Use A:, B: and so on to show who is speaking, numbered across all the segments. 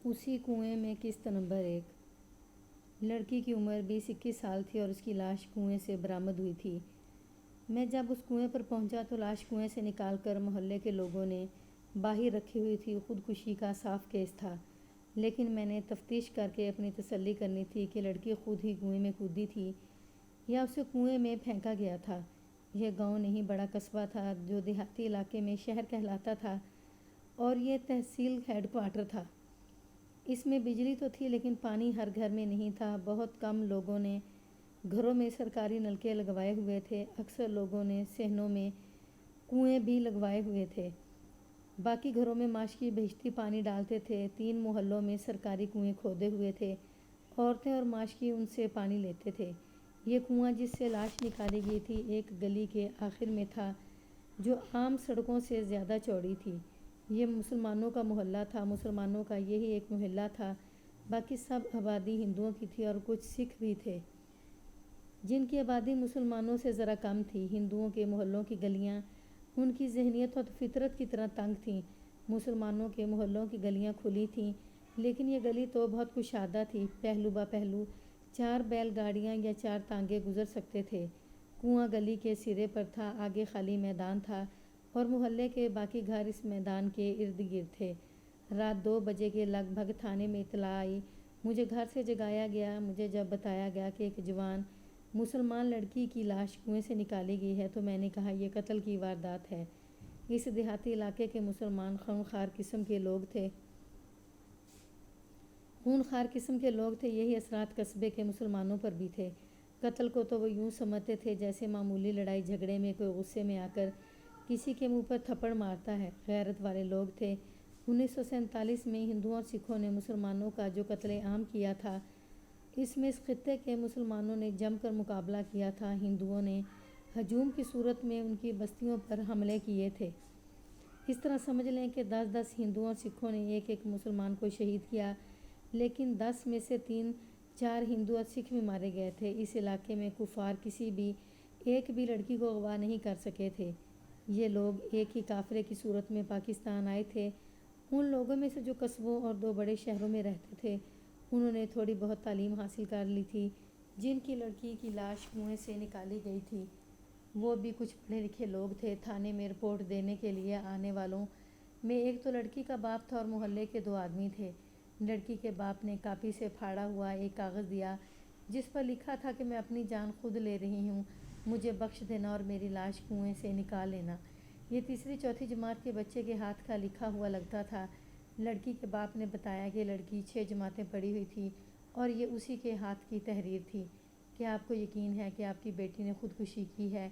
A: اسی کنویں میں قسط نمبر 1۔ لڑکی کی عمر 20-21 سال تھی اور اس کی لاش کنویں سے برآمد ہوئی تھی۔ میں جب اس کنویں پر پہنچا تو لاش کنویں سے نکال کر محلے کے لوگوں نے باہر رکھی ہوئی تھی۔ خودکشی کا صاف کیس تھا، لیکن میں نے تفتیش کر کے اپنی تسلی کرنی تھی کہ لڑکی خود ہی کنویں میں کودی تھی یا اسے کنویں میں پھینکا گیا تھا۔ یہ گاؤں نہیں، بڑا قصبہ تھا جو دیہاتی علاقے میں شہر کہلاتا تھا، اور یہ تحصیل ہیڈ کوارٹر تھا۔ اس میں بجلی تو تھی لیکن پانی ہر گھر میں نہیں تھا۔ بہت کم لوگوں نے گھروں میں سرکاری نلکے لگوائے ہوئے تھے۔ اکثر لوگوں نے صحنوں میں کنویں بھی لگوائے ہوئے تھے۔ باقی گھروں میں معاشی بہشتی پانی ڈالتے تھے۔ 3 محلوں میں سرکاری کنویں کھودے ہوئے تھے۔ عورتیں اور معاشی ان سے پانی لیتے تھے۔ یہ کنواں جس سے لاش نکالی گئی تھی ایک گلی کے آخر میں تھا جو عام سڑکوں سے زیادہ چوڑی تھی۔ یہ مسلمانوں کا محلہ تھا۔ مسلمانوں کا یہی ایک محلہ تھا۔ باقی سب آبادی ہندوؤں کی تھی اور کچھ سکھ بھی تھے جن کی آبادی مسلمانوں سے ذرا کم تھی۔ ہندوؤں کے محلوں کی گلیاں ان کی ذہنیت اور فطرت کی طرح تنگ تھیں۔ مسلمانوں کے محلوں کی گلیاں کھلی تھیں، لیکن یہ گلی تو بہت کشادہ تھی۔ پہلو با پہلو 4 بیل گاڑیاں یا 4 تانگے گزر سکتے تھے۔ کنواں گلی کے سرے پر تھا، آگے خالی میدان تھا اور محلے کے باقی گھر اس میدان کے ارد گرد تھے۔ رات 2 بجے کے لگ بھگ تھانے میں اطلاع آئی۔ مجھے گھر سے جگایا گیا۔ مجھے جب بتایا گیا کہ ایک جوان مسلمان لڑکی کی لاش کنویں سے نکالی گئی ہے تو میں نے کہا یہ قتل کی واردات ہے۔ اس دیہاتی علاقے کے مسلمان خونخوار قسم کے لوگ تھے۔ یہی اثرات قصبے کے مسلمانوں پر بھی تھے۔ قتل کو تو وہ یوں سمجھتے تھے جیسے معمولی لڑائی جھگڑے میں کوئی غصے میں آ کر کسی کے منہ پر تھپڑ مارتا ہے۔ غیرت والے لوگ تھے۔ 1947 میں ہندوؤں اور سکھوں نے مسلمانوں کا جو قتل عام کیا تھا، اس میں اس خطے کے مسلمانوں نے جم کر مقابلہ کیا تھا۔ ہندوؤں نے ہجوم کی صورت میں ان کی بستیوں پر حملے کیے تھے۔ اس طرح سمجھ لیں کہ 10-10 ہندوؤں اور سکھوں نے ایک ایک مسلمان کو شہید کیا، لیکن 10 میں سے 3-4 ہندو اور سکھ بھی مارے گئے تھے۔ اس علاقے میں کفار کسی بھی ایک بھی لڑکی کو اغوا نہیں کر سکے تھے۔ یہ لوگ ایک ہی قافلے کی صورت میں پاکستان آئے تھے۔ ان لوگوں میں سے جو قصبوں اور 2 بڑے شہروں میں رہتے تھے انہوں نے تھوڑی بہت تعلیم حاصل کر لی تھی۔ جن کی لڑکی کی لاش کنویں سے نکالی گئی تھی وہ بھی کچھ پڑھے لکھے لوگ تھے۔ تھانے میں رپورٹ دینے کے لیے آنے والوں میں ایک تو لڑکی کا باپ تھا اور محلے کے 2 آدمی تھے۔ لڑکی کے باپ نے کاپی سے پھاڑا ہوا ایک کاغذ دیا جس پر لکھا تھا کہ میں اپنی جان خود لے رہی ہوں، مجھے بخش دینا اور میری لاش کنویں سے نکال لینا۔ یہ تیسری چوتھی جماعت کے بچے کے ہاتھ کا لکھا ہوا لگتا تھا۔ لڑکی کے باپ نے بتایا کہ لڑکی 6 جماعتیں پڑھی ہوئی تھی اور یہ اسی کے ہاتھ کی تحریر تھی۔ کیا آپ کو یقین ہے کہ آپ کی بیٹی نے خودکشی کی ہے؟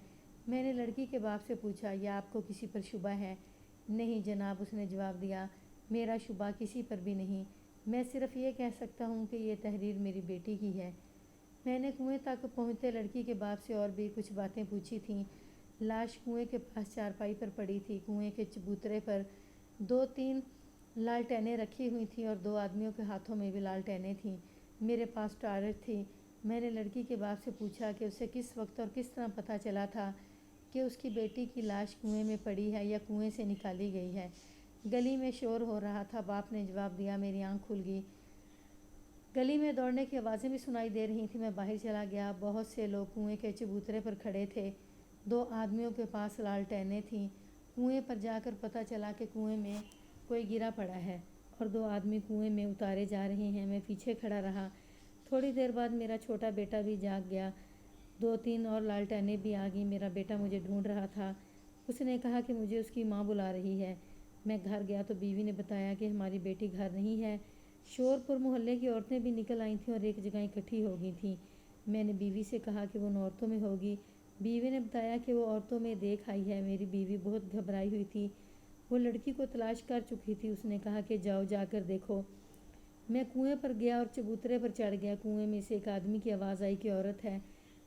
A: میں نے لڑکی کے باپ سے پوچھا۔ یا آپ کو کسی پر شبہ ہے؟ نہیں جناب، اس نے جواب دیا، میرا شبہ کسی پر بھی نہیں، میں صرف یہ کہہ سکتا ہوں کہ یہ تحریر میری بیٹی کی ہے۔ میں نے کنویں تک پہنچتے لڑکی کے باپ سے اور بھی کچھ باتیں پوچھی تھیں۔ لاش کنویں کے پاس چارپائی پر پڑی تھی۔ کنویں کے چبوترے پر 2-3 لالٹینیں رکھی ہوئی تھیں اور 2 آدمیوں کے ہاتھوں میں بھی لالٹینیں تھیں۔ میرے پاس ٹارچ تھی۔ میں نے لڑکی کے باپ سے پوچھا کہ اسے کس وقت اور کس طرح پتہ چلا تھا کہ اس کی بیٹی کی لاش کنویں میں پڑی ہے یا کنویں سے نکالی گئی ہے؟ گلی میں شور ہو رہا تھا، باپ نے جواب دیا۔ میری آنکھ کھل گئی۔ گلی میں دوڑنے کی آوازیں بھی سنائی دے رہی تھیں۔ میں باہر چلا گیا۔ بہت سے لوگ کنویں کے چبوترے پر کھڑے تھے۔ 2 آدمیوں کے پاس لالٹینیں تھیں۔ کنویں پر جا کر پتہ چلا کہ کنویں میں کوئی گرا پڑا ہے اور 2 آدمی کنویں میں اتارے جا رہے ہیں۔ میں پیچھے کھڑا رہا۔ تھوڑی دیر بعد میرا چھوٹا بیٹا بھی جاگ گیا۔ 2-3 اور لالٹینیں بھی آ گئیں۔ میرا بیٹا مجھے ڈھونڈ رہا تھا۔ اس نے کہا کہ مجھے اس کی ماں بلا رہی ہے۔ میں گھر گیا تو بیوی نے بتایا کہ ہماری بیٹی گھر نہیں ہے۔ شور پر محلے کی عورتیں بھی نکل آئی تھیں اور ایک جگہ اکٹھی ہو گئی تھیں۔ میں نے بیوی سے کہا کہ وہ ان عورتوں میں ہوگی۔ بیوی نے بتایا کہ وہ عورتوں میں دیکھ آئی ہے۔ میری بیوی بہت گھبرائی ہوئی تھی، وہ لڑکی کو تلاش کر چکی تھی۔ اس نے کہا کہ جاؤ، جا کر دیکھو۔ میں کنویں پر گیا اور چبوترے پر چڑھ گیا۔ کنویں میں سے ایک آدمی کی آواز آئی کہ عورت ہے۔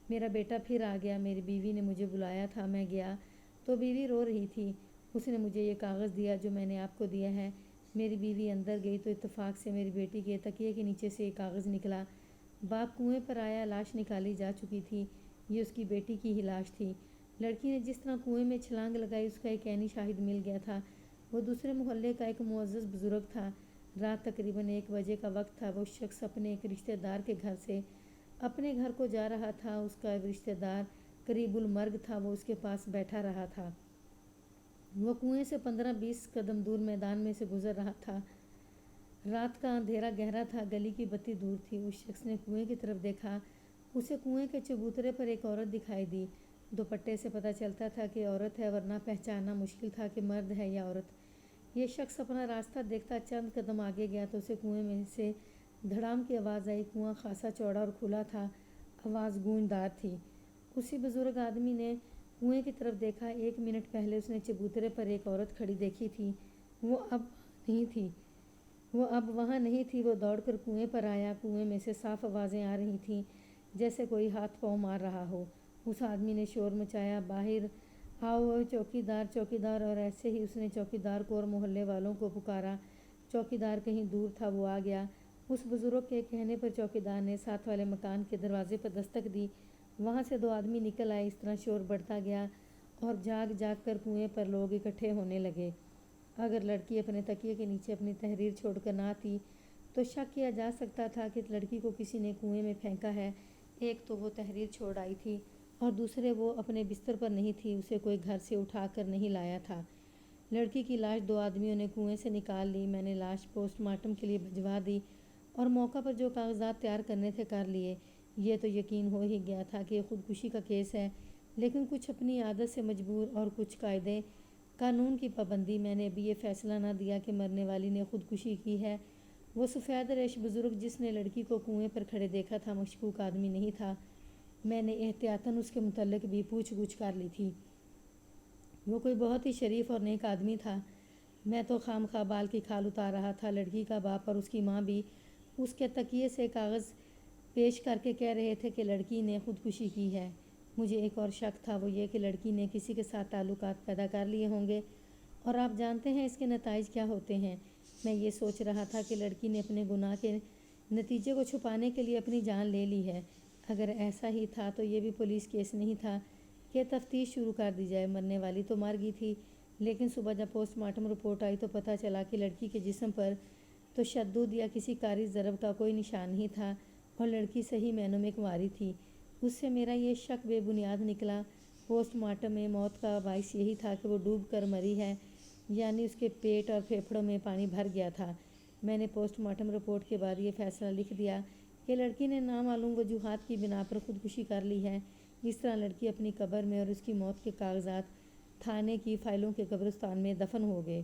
A: میرا بیٹا پھر آ گیا۔ میری بیوی نے مجھے بلایا تھا۔ میں گیا تو بیوی رو رہی تھی۔ اس نے مجھے یہ کاغذ دیا جو میں نے آپ کو دیا ہے۔ میری بیوی اندر گئی تو اتفاق سے میری بیٹی کے تکیے کے نیچے سے ایک کاغذ نکلا۔ باپ کنویں پر آیا، لاش نکالی جا چکی تھی۔ یہ اس کی بیٹی کی ہی لاش تھی۔ لڑکی نے جس طرح کنویں میں چھلانگ لگائی اس کا ایک عینی شاہد مل گیا تھا۔ وہ دوسرے محلے کا ایک معزز بزرگ تھا۔ رات تقریباً 1 بجے کا وقت تھا۔ وہ شخص اپنے ایک رشتہ دار کے گھر سے اپنے گھر کو جا رہا تھا۔ اس کا رشتہ دار قریب المرگ تھا۔ وہ اس کے پاس بیٹھا رہا تھا۔ وہ کنویں سے 15-20 قدم دور میدان میں سے گزر رہا تھا۔ رات کا اندھیرا گہرا تھا، گلی کی بتی دور تھی۔ اس شخص نے کنویں کی طرف دیکھا۔ اسے کنویں کے چبوترے پر ایک عورت دکھائی دی۔ دوپٹے سے پتہ چلتا تھا کہ عورت ہے، ورنہ پہچاننا مشکل تھا کہ مرد ہے یا عورت۔ یہ شخص اپنا راستہ دیکھتا چند قدم آگے گیا تو اسے کنویں میں سے دھڑام کی آواز آئی۔ کنواں خاصا چوڑا اور کھلا تھا، آواز گونجدار تھی۔ اسی بزرگ آدمی نے کنویں کی طرف دیکھا۔ 1 منٹ پہلے اس نے چبوترے پر ایک عورت کھڑی دیکھی تھی، وہ اب وہاں نہیں تھی۔ وہ دوڑ کر کنویں پر آیا۔ کنویں میں سے صاف آوازیں آ رہی تھیں، جیسے کوئی ہاتھ پاؤں مار رہا ہو۔ اس آدمی نے شور مچایا، باہر آؤ چوکیدار، چوکیدار! اور ایسے ہی اس نے چوکیدار کو اور محلے والوں کو پکارا۔ چوکیدار کہیں دور تھا، وہ آ گیا۔ اس بزرگ کے کہنے پر چوکیدار نے ساتھ والے مکان کے دروازے پر دستک دی۔ وہاں سے 2 آدمی نکل آئے۔ اس طرح شور بڑھتا گیا اور جاگ جاگ کر کنویں پر لوگ اکٹھے ہونے لگے۔ اگر لڑکی اپنے تکیے کے نیچے اپنی تحریر چھوڑ کر نہ آتی تو شک کیا جا سکتا تھا کہ لڑکی کو کسی نے کنویں میں پھینکا ہے۔ ایک تو وہ تحریر چھوڑ آئی تھی اور دوسرے وہ اپنے بستر پر نہیں تھی، اسے کوئی گھر سے اٹھا کر نہیں لایا تھا۔ لڑکی کی لاش 2 آدمیوں نے کنویں سے نکال لی۔ میں نے لاش پوسٹ مارٹم کے لیے بھجوا دی اور موقع پر جو کاغذات تیار کرنے تھے کر لیے۔ یہ تو یقین ہو ہی گیا تھا کہ یہ خودکشی کا کیس ہے، لیکن کچھ اپنی عادت سے مجبور اور کچھ قاعدے قانون کی پابندی۔ میں نے ابھی یہ فیصلہ نہ دیا کہ مرنے والی نے خودکشی کی ہے۔ وہ سفید ریش بزرگ جس نے لڑکی کو کنویں پر کھڑے دیکھا تھا مشکوک آدمی نہیں تھا۔ میں نے احتیاطاً اس کے متعلق بھی پوچھ گچھ کر لی تھی۔ وہ کوئی بہت ہی شریف اور نیک آدمی تھا۔ میں تو خام خواہ بال کی کھال اتار رہا تھا۔ لڑکی کا باپ اور اس کی ماں بھی اس کے تکیے سے کاغذ پیش کر کے کہہ رہے تھے کہ لڑکی نے خودکشی کی ہے۔ مجھے ایک اور شک تھا، وہ یہ کہ لڑکی نے کسی کے ساتھ تعلقات پیدا کر لیے ہوں گے، اور آپ جانتے ہیں اس کے نتائج کیا ہوتے ہیں۔ میں یہ سوچ رہا تھا کہ لڑکی نے اپنے گناہ کے نتیجے کو چھپانے کے لیے اپنی جان لے لی ہے۔ اگر ایسا ہی تھا تو یہ بھی پولیس کیس نہیں تھا کہ تفتیش شروع کر دی جائے۔ مرنے والی تو مر گئی تھی، لیکن صبح جب پوسٹ مارٹم رپورٹ آئی تو پتہ چلا کہ لڑکی کے جسم پر تشدد یا کسی کاری ضرب کا کوئی نشان نہیں تھا اور لڑکی صحیح معنوں میں کنواری تھی۔ اس سے میرا یہ شک بے بنیاد نکلا۔ پوسٹ مارٹم میں موت کا باعث یہی تھا کہ وہ ڈوب کر مری ہے، یعنی اس کے پیٹ اور پھیپھڑوں میں پانی بھر گیا تھا۔ میں نے پوسٹ مارٹم رپورٹ کے بعد یہ فیصلہ لکھ دیا کہ لڑکی نے نامعلوم وجوہات کی بنا پر خودکشی کر لی ہے۔ اس طرح لڑکی اپنی قبر میں اور اس کی موت کے کاغذات تھانے کی فائلوں کے قبرستان میں دفن ہو گئے۔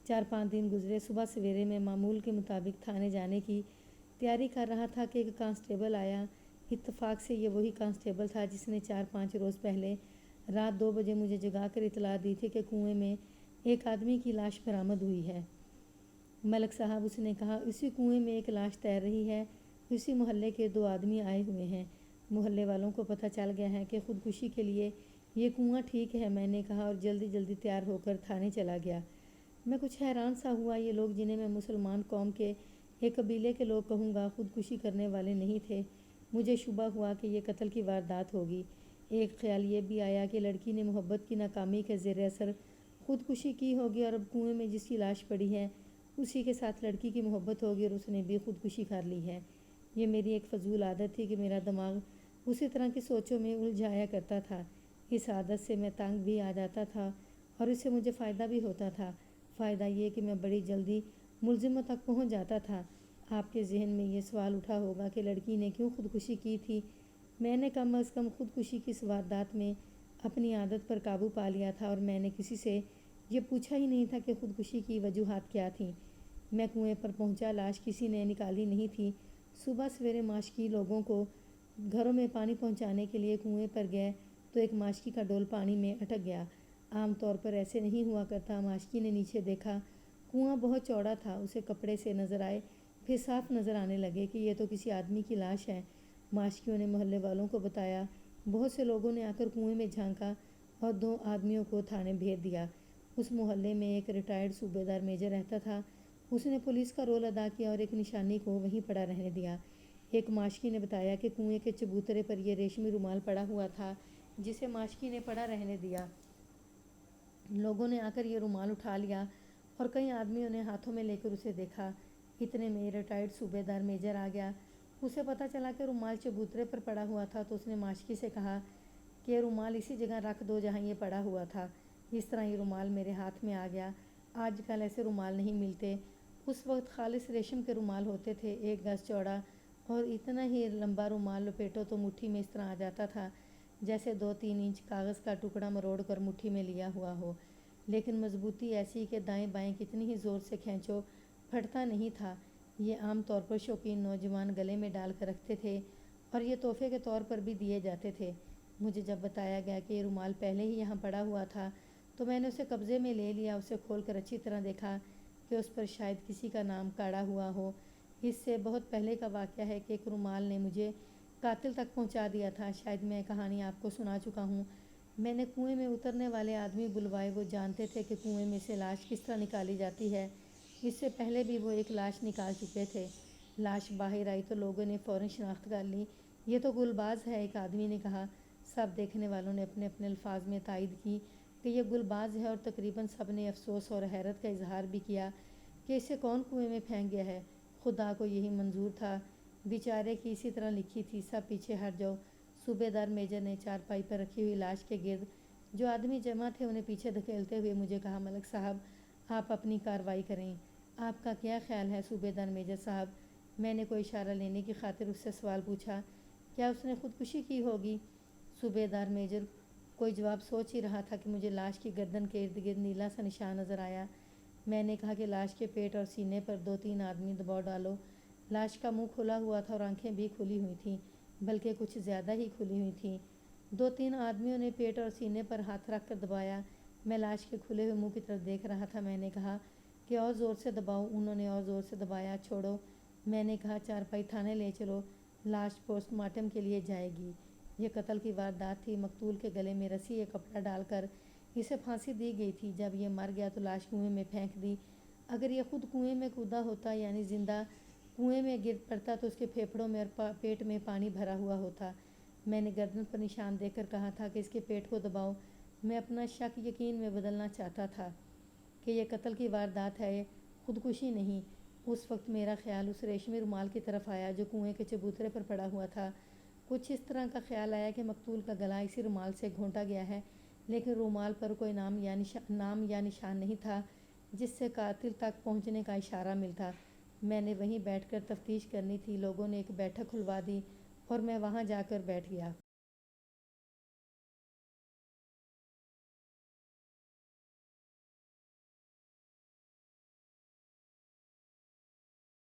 A: 4-5 دن گزرے۔ صبح سویرے میں معمول کے مطابق تھانے جانے کی تیاری کر رہا تھا کہ ایک کانسٹیبل آیا۔ اتفاق سے یہ وہی کانسٹیبل تھا جس نے 4-5 روز پہلے رات 2 بجے مجھے جگا کر اطلاع دی تھی کہ کنویں میں ایک آدمی کی لاش برآمد ہوئی ہے۔ ملک صاحب، اس نے کہا، اسی کنویں میں ایک لاش تیر رہی ہے۔ اسی محلے کے 2 آدمی آئے ہوئے ہیں۔ محلے والوں کو پتہ چل گیا ہے کہ خودکشی کے لیے یہ کنواں ٹھیک ہے، میں نے کہا، اور جلدی جلدی تیار ہو کر تھانے چلا گیا۔ میں کچھ حیران سا ہوا۔ یہ لوگ جنہیں میں مسلمان قوم کے ایک قبیلے کے لوگ کہوں گا، خودکشی کرنے والے نہیں تھے۔ مجھے شبہ ہوا کہ یہ قتل کی واردات ہوگی۔ ایک خیال یہ بھی آیا کہ لڑکی نے محبت کی ناکامی کے زیر اثر خودکشی کی ہوگی اور اب کنویں میں جس کی لاش پڑی ہے اسی کے ساتھ لڑکی کی محبت ہوگی اور اس نے بھی خودکشی کر لی ہے۔ یہ میری ایک فضول عادت تھی کہ میرا دماغ اسی طرح کی سوچوں میں الجھایا کرتا تھا۔ اس عادت سے میں تنگ بھی آ جاتا تھا اور اس سے مجھے فائدہ بھی ہوتا تھا۔ فائدہ یہ کہ میں بڑی جلدی ملزموں تک پہنچ جاتا تھا۔ آپ کے ذہن میں یہ سوال اٹھا ہوگا کہ لڑکی نے کیوں خودکشی کی تھی؟ میں نے کم از کم خودکشی کی اس واردات میں اپنی عادت پر قابو پا لیا تھا اور میں نے کسی سے یہ پوچھا ہی نہیں تھا کہ خودکشی کی وجوہات کیا تھیں۔ میں کنویں پر پہنچا، لاش کسی نے نکالی نہیں تھی۔ صبح سویرے ماشکی لوگوں کو گھروں میں پانی پہنچانے کے لیے کنویں پر گئے تو ایک ماشکی کا ڈول پانی میں اٹک گیا۔ عام طور پر ایسے نہیں ہوا کرتا۔ ماشکی نے نیچے دیکھا، کنواں بہت چوڑا تھا۔ اسے کپڑے سے نظر آئے، پھر صاف نظر آنے لگے کہ یہ تو کسی آدمی کی لاش ہے۔ ماشکیوں نے محلے والوں کو بتایا۔ بہت سے لوگوں نے آ کر کنویں میں جھانکا اور 2 آدمیوں کو تھانے بھیج دیا۔ اس محلے میں ایک ریٹائرڈ صوبیدار میجر رہتا تھا۔ اس نے پولیس کا رول ادا کیا اور ایک نشانی کو وہیں پڑا رہنے دیا۔ ایک ماشکی نے بتایا کہ کنویں کے چبوترے پر یہ ریشمی رومال پڑا ہوا تھا جسے ماشکی نے پڑا رہنے دیا۔ لوگوں نے آ کر یہ رومال اٹھا لیا اور کئی آدمیوں نے ہاتھوں میں لے کر اسے دیکھا۔ اتنے میں ریٹائرڈ صوبے دار میجر آ گیا۔ اسے پتہ چلا کہ رومال چبوترے پر پڑا ہوا تھا تو اس نے ماشکی سے کہا کہ یہ رومال اسی جگہ رکھ دو جہاں یہ پڑا ہوا تھا۔ اس طرح یہ رومال میرے ہاتھ میں آ گیا۔ آج کل ایسے رومال نہیں ملتے۔ اس وقت خالص ریشم کے رومال ہوتے تھے، 1 گز چوڑا، اور اتنا ہی لمبا رومال لپیٹو تو مٹھی میں اس طرح آ جاتا تھا جیسے 2-3 انچ کاغذ کا ٹکڑا مروڑ کر مٹھی میں لیا ہوا ہو، لیکن مضبوطی ایسی کہ دائیں بائیں کتنی ہی زور سے کھینچو پھٹتا نہیں تھا۔ یہ عام طور پر شوقین نوجوان گلے میں ڈال کر رکھتے تھے اور یہ تحفے کے طور پر بھی دیے جاتے تھے۔ مجھے جب بتایا گیا کہ یہ رومال پہلے ہی یہاں پڑا ہوا تھا تو میں نے اسے قبضے میں لے لیا۔ اسے کھول کر اچھی طرح دیکھا کہ اس پر شاید کسی کا نام کاڑا ہوا ہو۔ اس سے بہت پہلے کا واقعہ ہے کہ ایک رومال نے مجھے قاتل تک پہنچا دیا تھا۔ شاید میں کہانی آپ کو سنا چکا ہوں۔ میں نے کنویں میں اترنے والے آدمی بلوائے، وہ جانتے تھے کہ کنویں میں سے لاش کس طرح نکالی جاتی ہے۔ اس سے پہلے بھی وہ ایک لاش نکال چکے تھے۔ لاش باہر آئی تو لوگوں نے فوراً شناخت کر لی۔ یہ تو گلباز ہے، ایک آدمی نے کہا۔ سب دیکھنے والوں نے اپنے اپنے الفاظ میں تائید کی کہ یہ گلباز ہے، اور تقریباً سب نے افسوس اور حیرت کا اظہار بھی کیا کہ اسے کون کنویں میں پھینک گیا ہے۔ خدا کو یہی منظور تھا۔ بیچارے کی اسی طرح لکھی تھی، سب پیچھے ہٹ جاؤ۔ صوبے دار میجر نے چارپائی پر رکھی ہوئی لاش کے گرد جو آدمی جمع تھے انہیں پیچھے دھکیلتے ہوئے مجھے کہا، ملک صاحب آپ اپنی کارروائی کریں۔ آپ کا کیا خیال ہے صوبے دار میجر صاحب؟ میں نے کوئی اشارہ لینے کی خاطر اس سے سوال پوچھا۔ کیا اس نے خودکشی کی ہوگی؟ صوبے دار میجر کوئی جواب سوچ ہی رہا تھا کہ مجھے لاش کی گردن کے ارد گرد نیلا سا نشان نظر آیا۔ میں نے کہا کہ لاش کے پیٹ اور سینے پر 2-3 آدمی دباؤ ڈالو۔ لاش کا منہ کھلا ہوا تھا اور آنکھیں بھی کھلی ہوئی تھیں، بلکہ کچھ زیادہ ہی کھلی ہوئی تھیں۔ 2-3 آدمیوں نے پیٹ اور سینے پر ہاتھ رکھ کر دبایا۔ میں لاش کے کھلے ہوئے منہ کی طرف دیکھ رہا تھا۔ میں نے کہا کہ اور زور سے دباؤ۔ انہوں نے اور زور سے دبایا۔ چھوڑو، میں نے کہا، چارپائی تھانے لے چلو، لاش پوسٹ مارٹم کے لیے جائے گی۔ یہ قتل کی واردات تھی۔ مقتول کے گلے میں رسی یا کپڑا ڈال کر اسے پھانسی دی گئی تھی۔ جب یہ مر گیا تو لاش کنویں میں پھینک دی۔ اگر یہ خود کنویں میں کودا ہوتا، یعنی زندہ کنویں میں گر پڑتا، تو اس کے پھیپھڑوں میں اور پیٹ میں پانی بھرا ہوا ہوتا۔ میں نے گردن پر نشان دے کر کہا تھا کہ اس کے پیٹ کو دباؤ۔ میں اپنا شک یقین میں بدلنا چاہتا تھا کہ یہ قتل کی واردات ہے، خودکشی نہیں۔ اس وقت میرا خیال اس ریشمی رومال کی طرف آیا جو کنویں کے چبوترے پر پڑا ہوا تھا۔ کچھ اس طرح کا خیال آیا کہ مقتول کا گلا اسی رومال سے گھونٹا گیا ہے، لیکن رومال پر کوئی نام یا نشان نہیں تھا جس سے قاتل تک پہنچنے کا اشارہ ملتا۔ میں نے وہیں بیٹھ کر تفتیش کرنی تھی۔ لوگوں نے ایک بیٹھک کھلوا دی اور میں وہاں جا کر بیٹھ گیا۔